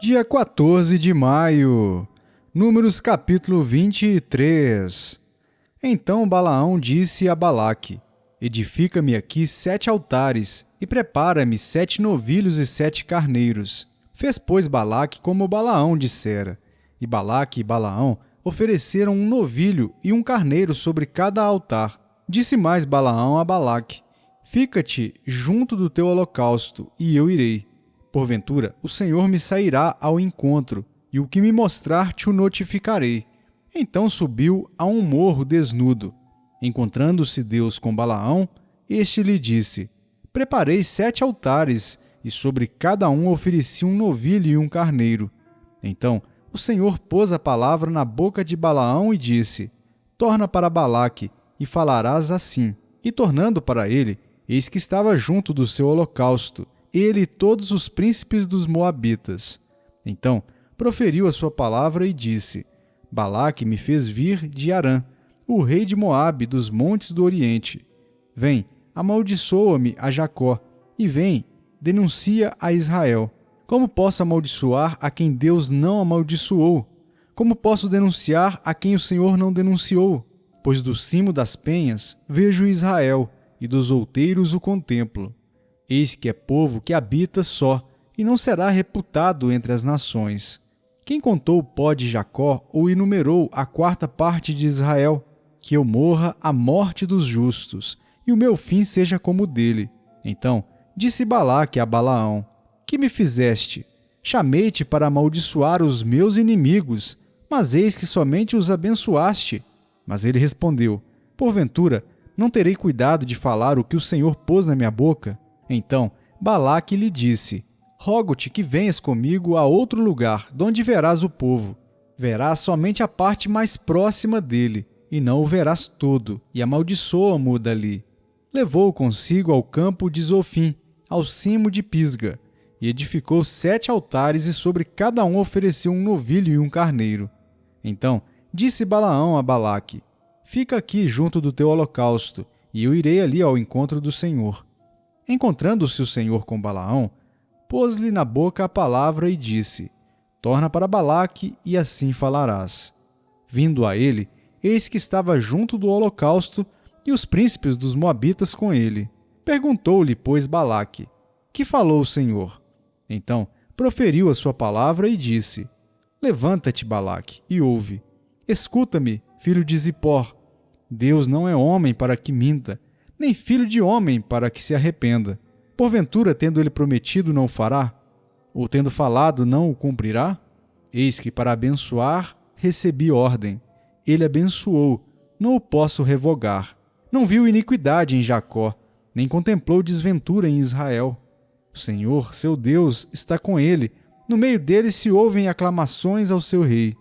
Dia 14 de maio, Números capítulo 23. Então Balaão disse a Balaque: Edifica-me aqui 7 altares, e prepara-me 7 novilhos e 7 carneiros. Fez, pois, Balaque como Balaão dissera. E Balaque e Balaão ofereceram um novilho e um carneiro sobre cada altar. Disse mais Balaão a Balaque: Fica-te junto do teu holocausto, e eu irei. Porventura, o Senhor me sairá ao encontro, e o que me mostrar te o notificarei. Então subiu a um morro desnudo. Encontrando-se Deus com Balaão, este lhe disse: Preparei 7 altares, e sobre cada um ofereci um novilho e um carneiro. Então o Senhor pôs a palavra na boca de Balaão e disse: Torna para Balaque, e falarás assim. E tornando para ele, eis que estava junto do seu holocausto, ele e todos os príncipes dos Moabitas. Então proferiu a sua palavra e disse: Balaque me fez vir de Arã, o rei de Moabe, dos montes do Oriente. Vem, amaldiçoa-me a Jacó, e vem, denuncia a Israel. Como posso amaldiçoar a quem Deus não amaldiçoou? Como posso denunciar a quem o Senhor não denunciou? Pois do cimo das penhas vejo Israel, e dos outeiros o contemplo. Eis que é povo que habita só, e não será reputado entre as nações. Quem contou o pó de Jacó ou enumerou a 4ª parte de Israel? Que eu morra a morte dos justos, e o meu fim seja como o dele. Então disse Balaque a Balaão: Que me fizeste? Chamei-te para amaldiçoar os meus inimigos, mas eis que somente os abençoaste. Mas ele respondeu: Porventura, não terei cuidado de falar o que o Senhor pôs na minha boca? Então Balaque lhe disse: Rogo-te que venhas comigo a outro lugar, donde verás o povo. Verás somente a parte mais próxima dele, e não o verás todo, e amaldiçoa-mo dali. Levou-o consigo ao campo de Zofim, ao cimo de Pisga, e edificou 7 altares, e sobre cada um ofereceu um novilho e um carneiro. Então disse Balaão a Balaque: Fica aqui junto do teu holocausto, e eu irei ali ao encontro do Senhor. Encontrando-se o Senhor com Balaão, pôs-lhe na boca a palavra e disse: Torna para Balaque, e assim falarás. Vindo a ele, eis que estava junto do holocausto, e os príncipes dos Moabitas com ele. Perguntou-lhe, pois, Balaque: Que falou o Senhor? Então proferiu a sua palavra e disse: Levanta-te, Balaque, e ouve. Escuta-me, filho de Zipor. Deus não é homem para que minta, nem filho de homem para que se arrependa. Porventura, tendo ele prometido, não o fará? Ou tendo falado, não o cumprirá? Eis que para abençoar recebi ordem. Ele abençoou, não o posso revogar. Não viu iniquidade em Jacó, nem contemplou desventura em Israel. O Senhor, seu Deus, está com ele. No meio dele se ouvem aclamações ao seu rei.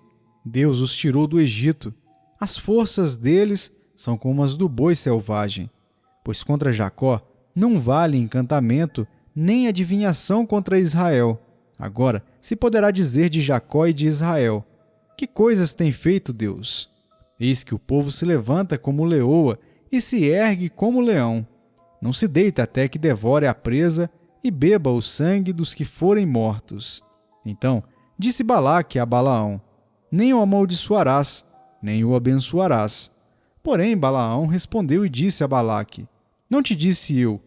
Deus os tirou do Egito. As forças deles são como as do boi selvagem. Pois contra Jacó não vale encantamento, nem adivinhação contra Israel. Agora se poderá dizer de Jacó e de Israel: Que coisas tem feito Deus? Eis que o povo se levanta como leoa e se ergue como leão. Não se deita até que devore a presa e beba o sangue dos que forem mortos. Então disse Balaque a Balaão: Nem o amaldiçoarás, nem o abençoarás. Porém Balaão respondeu e disse a Balaque: Não te disse eu: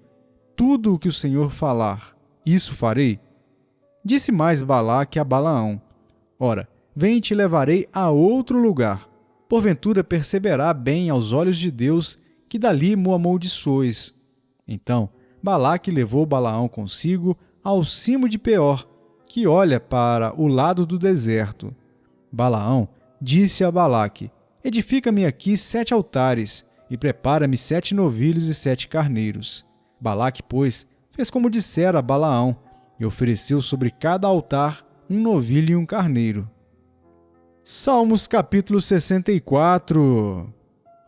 Tudo o que o Senhor falar, isso farei? Disse mais Balaque a Balaão: Ora, vem e te levarei a outro lugar. Porventura perceberá bem aos olhos de Deus que dali mo amaldiçoes. Então Balaque levou Balaão consigo ao cimo de Peor, que olha para o lado do deserto. Balaão disse a Balaque: Edifica-me aqui 7 altares, e prepara-me 7 novilhos e 7 carneiros. Balaque, pois, fez como dissera a Balaão, e ofereceu sobre cada altar um novilho e um carneiro. Salmos capítulo 64.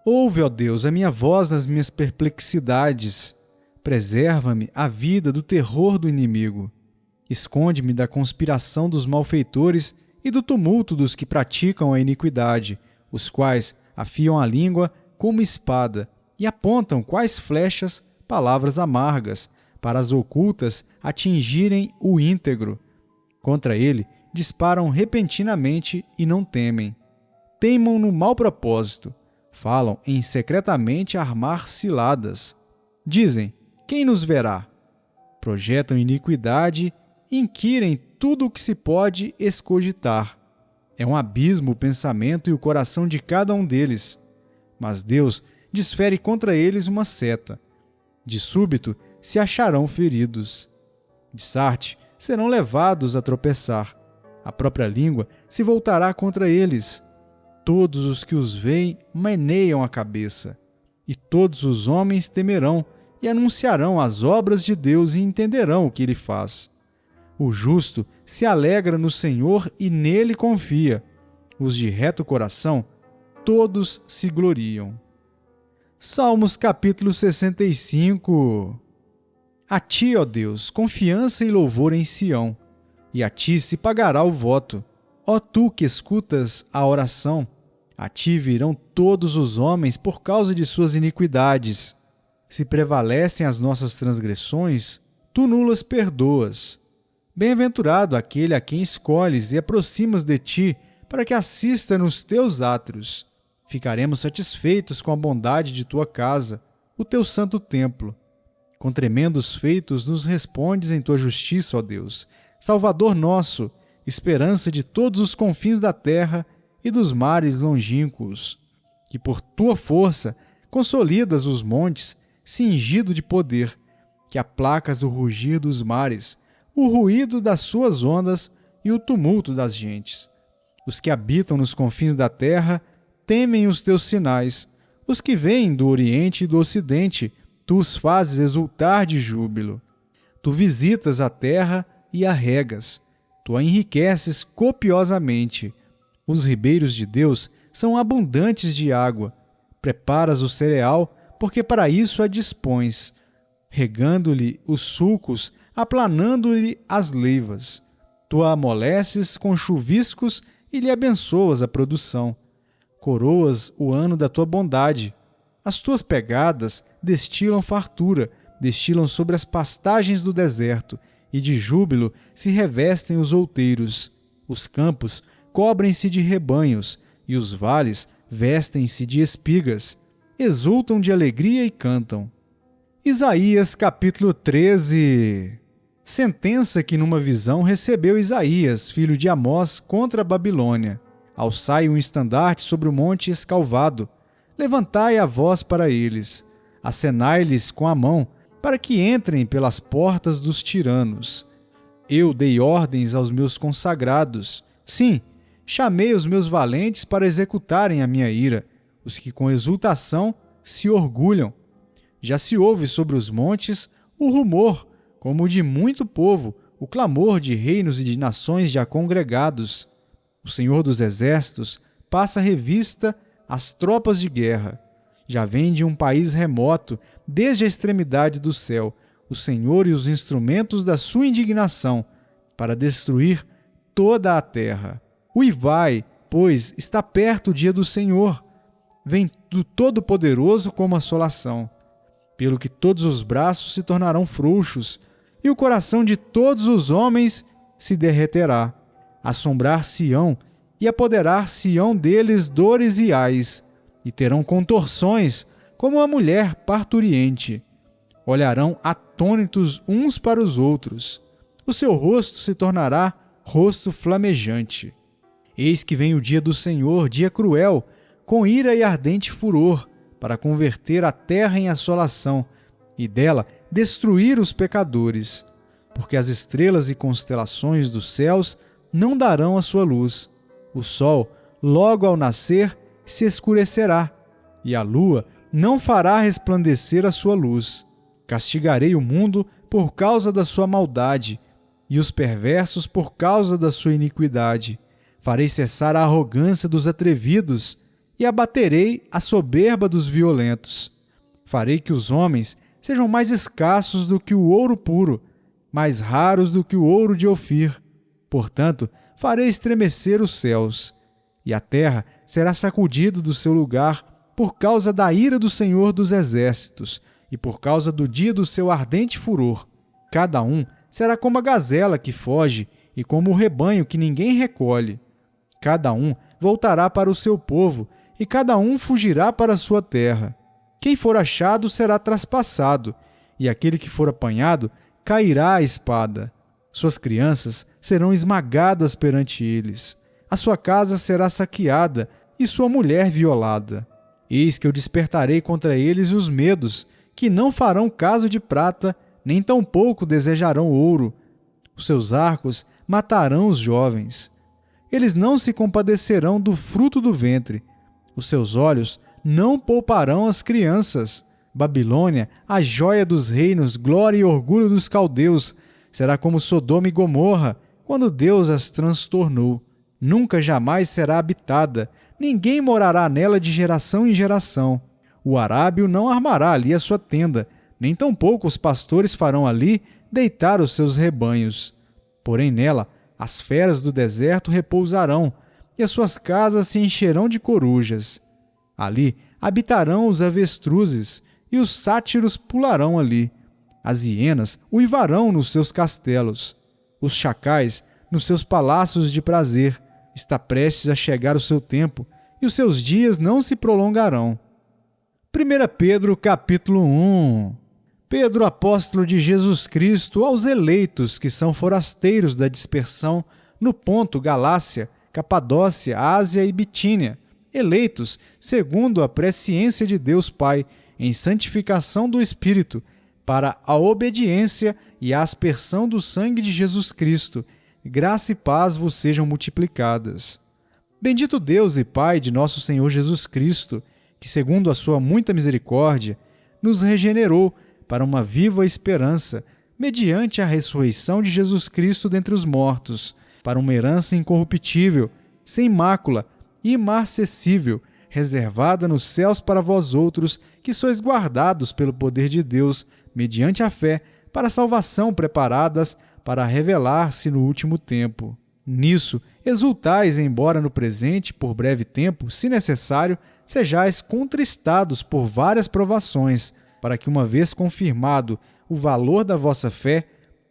Ouve, ó Deus, a minha voz nas minhas perplexidades. Preserva-me a vida do terror do inimigo. Esconde-me da conspiração dos malfeitores e do tumulto dos que praticam a iniquidade, os quais afiam a língua como espada e apontam quais flechas palavras amargas, para as ocultas atingirem o íntegro. Contra ele disparam repentinamente e não temem. Teimam no mau propósito, falam em secretamente armar ciladas. Dizem, quem nos verá? Projetam iniquidade e inquirem tudo o que se pode escogitar. É um abismo o pensamento e o coração de cada um deles. Mas Deus desfere contra eles uma seta. De súbito se acharão feridos. De sarte serão levados a tropeçar. A própria língua se voltará contra eles. Todos os que os veem meneiam a cabeça. E todos os homens temerão e anunciarão as obras de Deus e entenderão o que Ele faz. O justo se alegra no Senhor e nele confia. Os de reto coração, todos se gloriam. Salmos capítulo 65. A ti, ó Deus, confiança e louvor em Sião, e a ti se pagará o voto. Ó tu que escutas a oração, a ti virão todos os homens por causa de suas iniquidades. Se prevalecem as nossas transgressões, tu nulas perdoas. Bem-aventurado aquele a quem escolhes e aproximas de ti, para que assista nos teus átrios. Ficaremos satisfeitos com a bondade de tua casa, o teu santo templo. Com tremendos feitos nos respondes em tua justiça, ó Deus, Salvador nosso, esperança de todos os confins da terra e dos mares longínquos. Que por tua força consolidas os montes, cingido de poder, que aplacas o rugir dos mares, o ruído das suas ondas e o tumulto das gentes. Os que habitam nos confins da terra temem os teus sinais. Os que vêm do Oriente e do Ocidente, tu os fazes exultar de júbilo. Tu visitas a terra e a regas. Tu a enriqueces copiosamente. Os ribeiros de Deus são abundantes de água. Preparas o cereal, porque para isso a dispões, regando-lhe os sulcos, aplanando-lhe as leivas. Tu a amoleces com chuviscos e lhe abençoas a produção. Coroas o ano da tua bondade. As tuas pegadas destilam fartura, destilam sobre as pastagens do deserto, e de júbilo se revestem os outeiros. Os campos cobrem-se de rebanhos, e os vales vestem-se de espigas. Exultam de alegria e cantam. Isaías capítulo 13. Sentença que numa visão recebeu Isaías, filho de Amós, contra a Babilônia. Alçai um estandarte sobre o monte escalvado. Levantai a voz para eles. Acenai-lhes com a mão, para que entrem pelas portas dos tiranos. Eu dei ordens aos meus consagrados. Sim, chamei os meus valentes para executarem a minha ira, os que com exultação se orgulham. Já se ouve sobre os montes o rumor, como o de muito povo, o clamor de reinos e de nações já congregados. O Senhor dos Exércitos passa revista às tropas de guerra. Já vem de um país remoto, desde a extremidade do céu, o Senhor e os instrumentos da sua indignação, para destruir toda a terra. Uivai, pois está perto o dia do Senhor. Vem do Todo-Poderoso como assolação. Pelo que todos os braços se tornarão frouxos, e o coração de todos os homens se derreterá. Assombrar Sião e apoderar Sião deles dores e ais, e terão contorções como a mulher parturiente. Olharão atônitos uns para os outros. O seu rosto se tornará rosto flamejante. Eis que vem o dia do Senhor, dia cruel, com ira e ardente furor, para converter a terra em assolação, e dela destruir os pecadores, porque as estrelas e constelações dos céus não darão a sua luz. O sol, logo ao nascer, se escurecerá, e a lua não fará resplandecer a sua luz. Castigarei o mundo por causa da sua maldade, e os perversos por causa da sua iniquidade. Farei cessar a arrogância dos atrevidos, e abaterei a soberba dos violentos. Farei que os homens sejam mais escassos do que o ouro puro, mais raros do que o ouro de Ofir. Portanto, farei estremecer os céus, e a terra será sacudida do seu lugar por causa da ira do Senhor dos Exércitos e por causa do dia do seu ardente furor. Cada um será como a gazela que foge e como o rebanho que ninguém recolhe. Cada um voltará para o seu povo, e cada um fugirá para a sua terra. Quem for achado será traspassado, e aquele que for apanhado cairá à espada. Suas crianças serão esmagadas perante eles. A sua casa será saqueada, e sua mulher violada. Eis que eu despertarei contra eles os medos, que não farão caso de prata, nem tampouco desejarão ouro. Os seus arcos matarão os jovens. Eles não se compadecerão do fruto do ventre. Os seus olhos não pouparão as crianças. Babilônia, a joia dos reinos, glória e orgulho dos caldeus, será como Sodoma e Gomorra, quando Deus as transtornou. Nunca jamais será habitada, ninguém morará nela de geração em geração. O arábio não armará ali a sua tenda, nem tampouco os pastores farão ali deitar os seus rebanhos. Porém nela as feras do deserto repousarão, e as suas casas se encherão de corujas. Ali habitarão os avestruzes, e os sátiros pularão ali. As hienas uivarão nos seus castelos. Os chacais nos seus palácios de prazer. Está prestes a chegar o seu tempo, e os seus dias não se prolongarão. 1 Pedro, capítulo 1. Pedro, apóstolo de Jesus Cristo, aos eleitos que são forasteiros da dispersão no Ponto, Galácia, Capadócia, Ásia e Bitínia, eleitos segundo a presciência de Deus Pai, em santificação do Espírito, para a obediência e a aspersão do sangue de Jesus Cristo, graça e paz vos sejam multiplicadas. Bendito Deus e Pai de nosso Senhor Jesus Cristo, que segundo a sua muita misericórdia, nos regenerou para uma viva esperança, mediante a ressurreição de Jesus Cristo dentre os mortos, para uma herança incorruptível, sem mácula, imarcessível, reservada nos céus para vós outros, que sois guardados pelo poder de Deus, mediante a fé, para a salvação preparadas para revelar-se no último tempo. Nisso exultais, embora no presente, por breve tempo, se necessário, sejais contristados por várias provações, para que, uma vez confirmado o valor da vossa fé,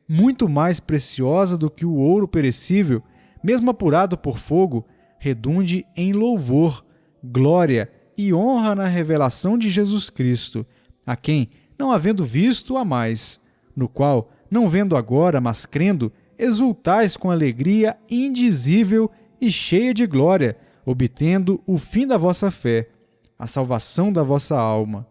muito mais preciosa do que o ouro perecível, mesmo apurado por fogo, redunde em louvor, glória e honra na revelação de Jesus Cristo, a quem, não havendo visto, amais, no qual, não vendo agora, mas crendo, exultais com alegria indizível e cheia de glória, obtendo o fim da vossa fé, a salvação da vossa alma.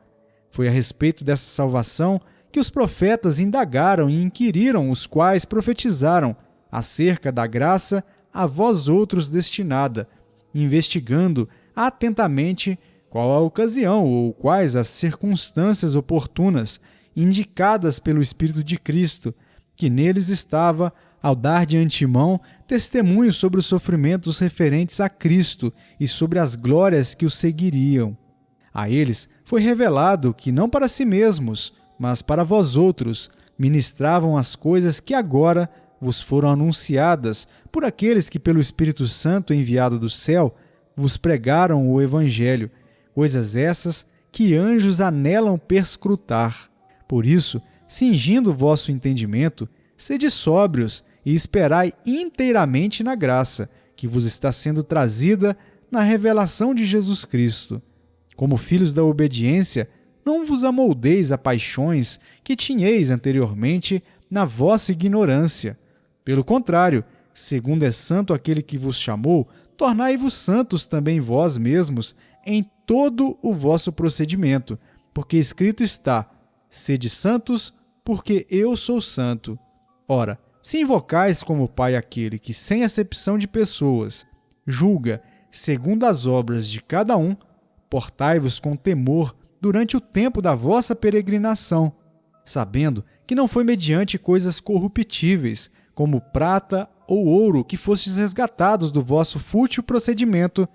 Foi a respeito dessa salvação que os profetas indagaram e inquiriram, os quais profetizaram acerca da graça a vós outros destinada, investigando atentamente qual a ocasião ou quais as circunstâncias oportunas indicadas pelo Espírito de Cristo, que neles estava, ao dar de antemão testemunho sobre os sofrimentos referentes a Cristo e sobre as glórias que o seguiriam. A eles foi revelado que não para si mesmos, mas para vós outros, ministravam as coisas que agora vos foram anunciadas por aqueles que pelo Espírito Santo enviado do céu vos pregaram o Evangelho, coisas essas que anjos anelam perscrutar. Por isso, cingindo o vosso entendimento, sede sóbrios e esperai inteiramente na graça que vos está sendo trazida na revelação de Jesus Cristo. Como filhos da obediência, não vos amoldeis a paixões que tinhais anteriormente na vossa ignorância. Pelo contrário, segundo é santo aquele que vos chamou, tornai-vos santos também vós mesmos em todo o vosso procedimento, porque escrito está: sede santos, porque eu sou santo. Ora, se invocais como Pai aquele que, sem acepção de pessoas, julga segundo as obras de cada um, portai-vos com temor durante o tempo da vossa peregrinação, sabendo que não foi mediante coisas corruptíveis, como prata ou ouro, que fostes resgatados do vosso fútil procedimento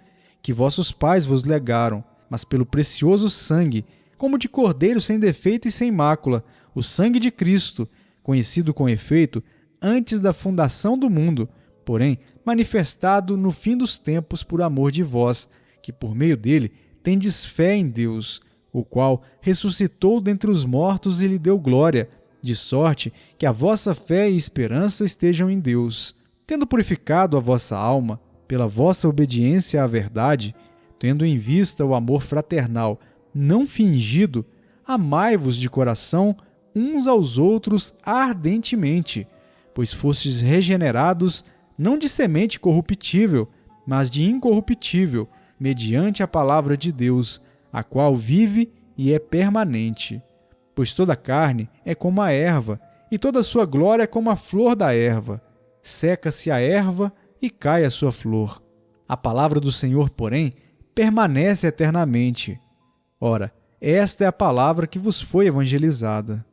que vossos pais vos legaram, mas pelo precioso sangue, como de cordeiro sem defeito e sem mácula, o sangue de Cristo, conhecido com efeito antes da fundação do mundo, porém manifestado no fim dos tempos por amor de vós, que por meio dele tendes fé em Deus, o qual ressuscitou dentre os mortos e lhe deu glória, de sorte que a vossa fé e esperança estejam em Deus. tendo purificado a vossa alma pela vossa obediência à verdade, tendo em vista o amor fraternal não fingido, amai-vos de coração uns aos outros ardentemente, pois fostes regenerados não de semente corruptível, mas de incorruptível, mediante a palavra de Deus, a qual vive e é permanente. Pois toda carne é como a erva, e toda a sua glória é como a flor da erva. Seca-se a erva e cai a sua flor. A palavra do Senhor, porém, permanece eternamente. Ora, esta é a palavra que vos foi evangelizada.